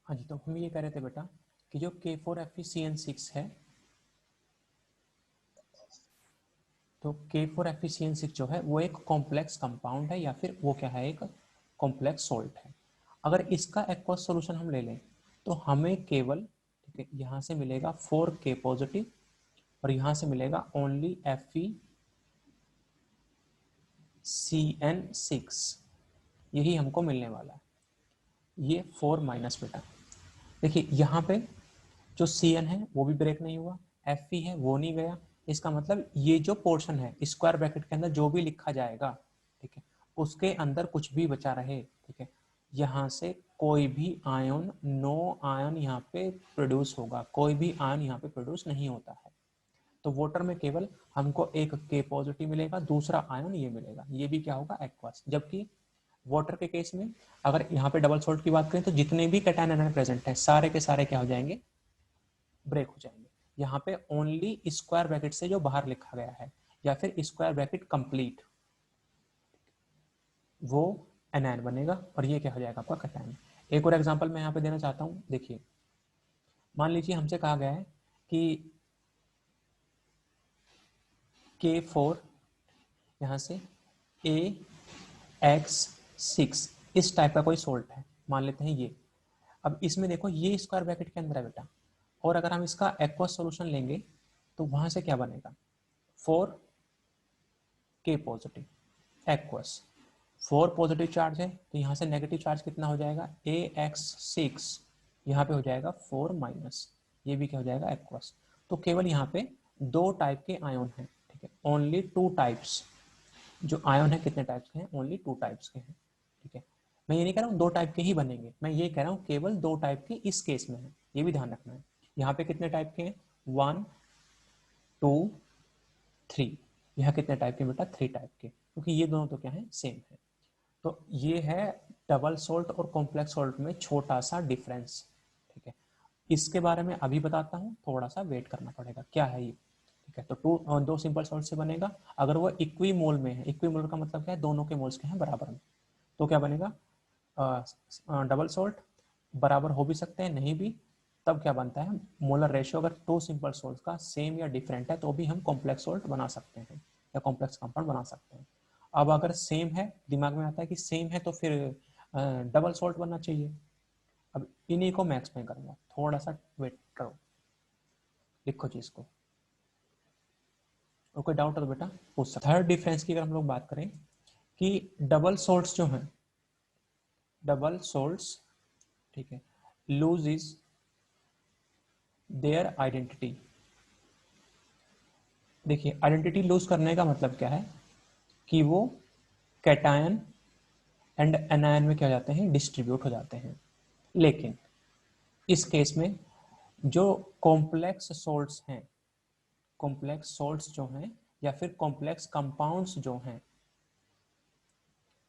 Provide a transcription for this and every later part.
हाँ जी, तो हम ये कह रहे थे बेटा कि जो K4FeCN6 है, तो K4FeCN6 जो है वो एक कॉम्प्लेक्स कंपाउंड है या फिर वो क्या है, एक कॉम्प्लेक्स सोल्ट है। अगर इसका एक्वस सॉल्यूशन हम ले लें तो हमें केवल, ठीक है, यहाँ से मिलेगा 4K पॉजिटिव और यहाँ से मिलेगा ओनली FeCN6, यही हमको मिलने वाला है। ये 4 माइनस बेटा, देखिए यहाँ पे जो Cn है वो भी ब्रेक नहीं हुआ, Fe है वो नहीं गया। इसका मतलब ये जो पोर्शन है स्क्वायर ब्रैकेट के अंदर जो भी लिखा जाएगा, ठीक है, उसके अंदर कुछ भी बचा रहे, ठीक है, यहाँ से कोई भी आयन, नो आयन यहाँ पे प्रोड्यूस होगा, कोई भी आयन यहाँ पे प्रोड्यूस नहीं होता है। तो वाटर में केवल हमको एक K पॉजिटिव मिलेगा, दूसरा आयन ये मिलेगा, ये भी क्या होगा, एक्वस। जबकि वाटर के केस में अगर यहाँ पे डबल सॉल्ट की बात करें तो जितने भी कैटायन आयन प्रेजेंट है सारे के सारे क्या हो जाएंगे, ब्रेक हो जाएंगे। यहाँ पे ओनली स्क्वायर ब्रैकेट से जो बाहर लिखा गया है या फिर स्क्वायर ब्रैकेट कंप्लीट, वो एनायन बनेगा और ये क्या हो जाएगा, आपका कैटायन। एक और एग्जांपल मैं यहाँ पे देना चाहता हूँ। देखिए, मान लीजिए हमसे कहा गया है कि K4 यहाँ से AX6 इस टाइप का कोई सोल्ट है, मान लेते हैं ये। अब इसमें देखो ये स्क्वायर ब्रैकेट के अंदर है बेटा, और अगर हम इसका एक्वस सॉल्यूशन लेंगे तो वहां से क्या बनेगा, 4K positive aqueous. 4 positive charge है तो यहाँ से नेगेटिव चार्ज कितना हो जाएगा, AX6, यहाँ पे हो जाएगा 4 माइनस, ये भी क्या हो जाएगा, एक्वस। तो केवल यहाँ पे दो टाइप के आयन हैं, ठीक है, ओनली टू टाइप्स। जो आयन है कितने टाइप्स के हैं, ओनली टू टाइप्स के हैं, ठीक है। मैं ये नहीं कह रहा हूँ दो टाइप के ही बनेंगे, मैं ये कह रहा हूँ केवल दो टाइप के इस केस में है, ये भी ध्यान रखना है। यहाँ पे कितने टाइप के हैं, 1 2 3, यहाँ कितने टाइप के बेटा, 3 टाइप के, क्योंकि ये दोनों तो क्या है, सेम है। तो ये है डबल सोल्ट और कॉम्प्लेक्स सोल्ट में छोटा सा डिफरेंस, ठीक है। इसके बारे में अभी बताता हूँ, थोड़ा सा वेट करना पड़ेगा, क्या है ये, ठीक है। तो दो सिंपल सॉल्ट से बनेगा, अगर वो इक्वी मोल में है, इक्वी मोल का मतलब क्या है, दोनों के मोल्स के हैं बराबर में, तो क्या बनेगा, डबल सॉल्ट। बराबर हो भी सकते हैं, नहीं भी, तब क्या बनता है, मोलर रेशियो अगर टू सिंपल सॉल्ट का सेम या डिफरेंट है तो भी हम कॉम्प्लेक्स सॉल्ट बना सकते हैं या कॉम्प्लेक्स कंपाउंड बना सकते हैं। अब अगर सेम है, दिमाग में आता है कि सेम है तो फिर डबल सॉल्ट बनना चाहिए। अब इन्हीं को मैं एक्सप्लेन करूंगा, थोड़ा सा वेट करो, लिखो चीज को। और कोई डाउट है तो बेटा पूछ सकते। थर्ड डिफरेंस की अगर हम लोग बात करें कि डबल सॉल्ट्स जो हैं, डबल सॉल्ट्स, ठीक है, लूज इज देयर आइडेंटिटी। देखिए, आइडेंटिटी लूज करने का मतलब क्या है कि वो कैटायन एंड एनायन में क्या हो जाते हैं, डिस्ट्रीब्यूट हो जाते हैं। लेकिन इस केस में जो कॉम्प्लेक्स सोल्ट्स हैं, कॉम्प्लेक्स सोल्ट्स जो हैं या फिर कॉम्प्लेक्स कंपाउंड्स जो हैं,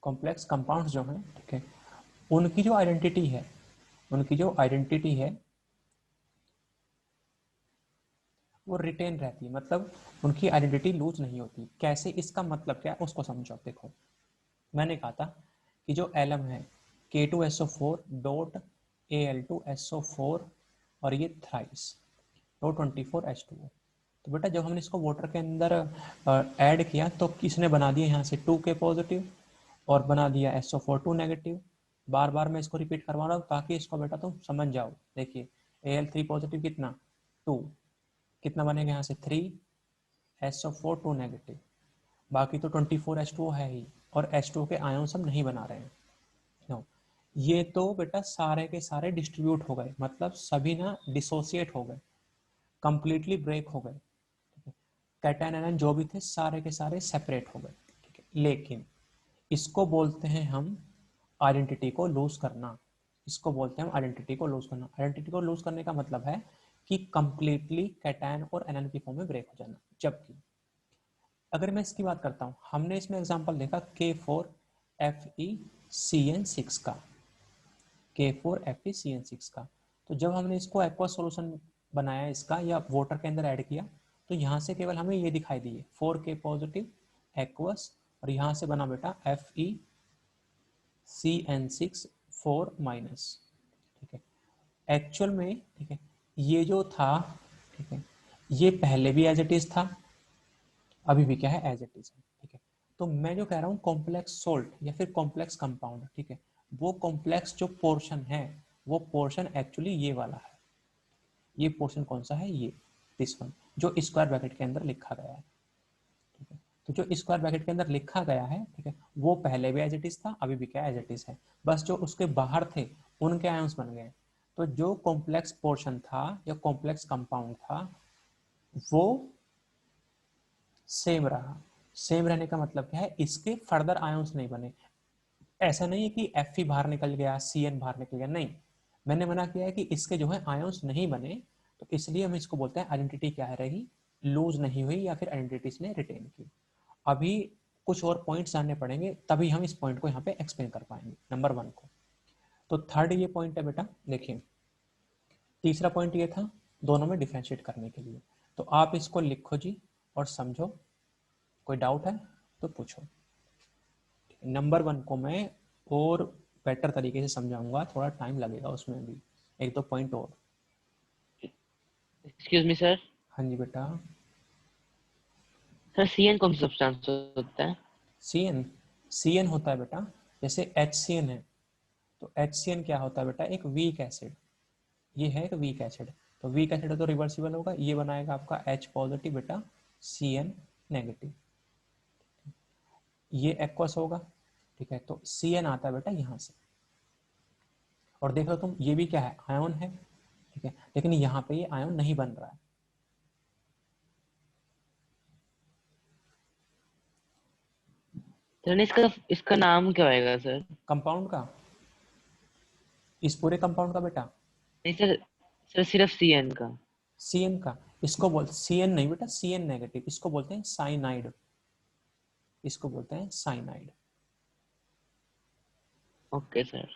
कॉम्प्लेक्स कंपाउंड्स जो हैं, ठीक है, उनकी जो आइडेंटिटी है, उनकी जो आइडेंटिटी है वो रिटेन रहती है, मतलब उनकी आइडेंटिटी लूज नहीं होती। कैसे, इसका मतलब क्या है उसको समझो। देखो, मैंने कहा था कि जो एलम है K2SO4 डॉट Al2SO4 और ये थ्राइस डॉट 24H2O। तो बेटा जब हमने इसको वाटर के अंदर ऐड किया तो किसने बना दिया यहाँ से 2K पॉजिटिव और बना दिया SO4 2 नेगेटिव। बार बार मैं इसको रिपीट करवा रहा हूँ ताकि इसको बेटा तुम समझ जाओ। देखिए, Al3 पॉजिटिव कितना, 2, कितना बनेगा यहाँ से 3, SO4 2 नेगेटिव, बाकी तो 24H2O है ही, और H2O के आयन हम नहीं बना रहे हैं। नो, ये तो बेटा सारे के सारे डिस्ट्रीब्यूट हो गए, मतलब सभी ना डिसोसिएट हो गए, कंप्लीटली ब्रेक हो गए। कैटायन आयन जो भी थे सारे के सारे सेपरेट हो गए, ठीक है। लेकिन इसको बोलते हैं हम आइडेंटिटी को लूज करना, इसको बोलते हैं हम आइडेंटिटी को लूज करना। आइडेंटिटी को लूज करने का मतलब है कि कंप्लीटली कैटायन और एनायन की फॉर्म में ब्रेक हो जाना। जबकि अगर मैं इसकी बात करता हूँ, हमने इसमें एग्जांपल देखा K4FeCN6 का, K4FeCN6 का। तो जब हमने इसको एक्वा सॉल्यूशन बनाया इसका या वाटर के अंदर ऐड किया तो यहाँ से केवल हमें ये दिखाई दिए 4K पॉजिटिव एक्वस, और यहाँ से बना बेटा FeCN6 4 माइनस, ठीक है। एक्चुअल में, ठीक है, ये जो था, ठीक है, ये पहले भी एज इट इज था, अभी भी क्या है, एज इट इज है, ठीक है। तो मैं जो कह रहा हूँ कॉम्प्लेक्स सोल्ट या फिर कॉम्प्लेक्स कंपाउंड, ठीक है, वो कॉम्प्लेक्स जो पोर्शन है, वो पोर्शन एक्चुअली ये वाला है। ये पोर्शन कौन सा है, ये दिस वन, जो स्क्वायर ब्रैकेट के अंदर लिखा गया है, ठीक है। तो जो स्क्वायर ब्रैकेट के अंदर लिखा गया है, ठीक है, वो पहले भी एज इट इज था, अभी भी क्या एज इट इज है, बस जो उसके बाहर थे उनके आयंस बन गए। तो जो कॉम्प्लेक्स पोर्शन था या कॉम्प्लेक्स कंपाउंड था, वो सेम रहा। सेम रहने का मतलब क्या है, इसके फर्दर आयंस नहीं बने। ऐसा नहीं है कि एफ बाहर निकल गया, सी एन बाहर निकल गया, नहीं, मैंने मना किया है कि इसके जो है आयंस नहीं बने, तो इसलिए हम इसको बोलते हैं आइडेंटिटी क्या है रही, लूज नहीं हुई या फिर आइडेंटिटी इसने रिटेन की। अभी कुछ और पॉइंट्स जानने पड़ेंगे, तभी हम इस पॉइंट को यहाँ पे एक्सप्लेन कर पाएंगे, नंबर 1 को। तो थर्ड ये पॉइंट है बेटा, देखिए तीसरा पॉइंट ये था दोनों में डिफरेंशिएट करने के लिए। तो आप इसको लिखो जी और समझो, कोई डाउट है तो पूछो। नंबर 1 को मैं और बेटर तरीके से समझाऊंगा, थोड़ा टाइम लगेगा उसमें भी, एक दो पॉइंट और। Excuse me sir. हाँ जी बेटा। सर सीएन कौन सा सब्सटेंस होता है? सी एन, सी एन होता है बेटा, जैसे एच सी एन है, तो एच सी एन क्या होता है बेटा, एक वीक एसिड। ये है एक वीक एसिड, तो वीक एसिड तो रिवर्सिबल होगा, ये बनाएगा आपका H पॉजिटिव बेटा, Cn नेगेटिव। ये एक्वस होगा, ठीक है, तो Cn आता है बेटा यहाँ से। और देख लो तुम, ये भी क्या है, आयन है, ठीक है, लेकिन यहाँ पे ये आयन नहीं बन रहा है। सर इसका इसका नाम क्या होएगा सर? कंपाउंड का, इस पूरे कंपाउंड का बेटा, नहीं सर, सर सिर्फ सीएन का। Cn का, इसको बोल Cn नहीं बेटा, Cn नेगेटिव, इसको बोलते हैं साइनाइड, इसको बोलते हैं साइनाइड। Okay sir.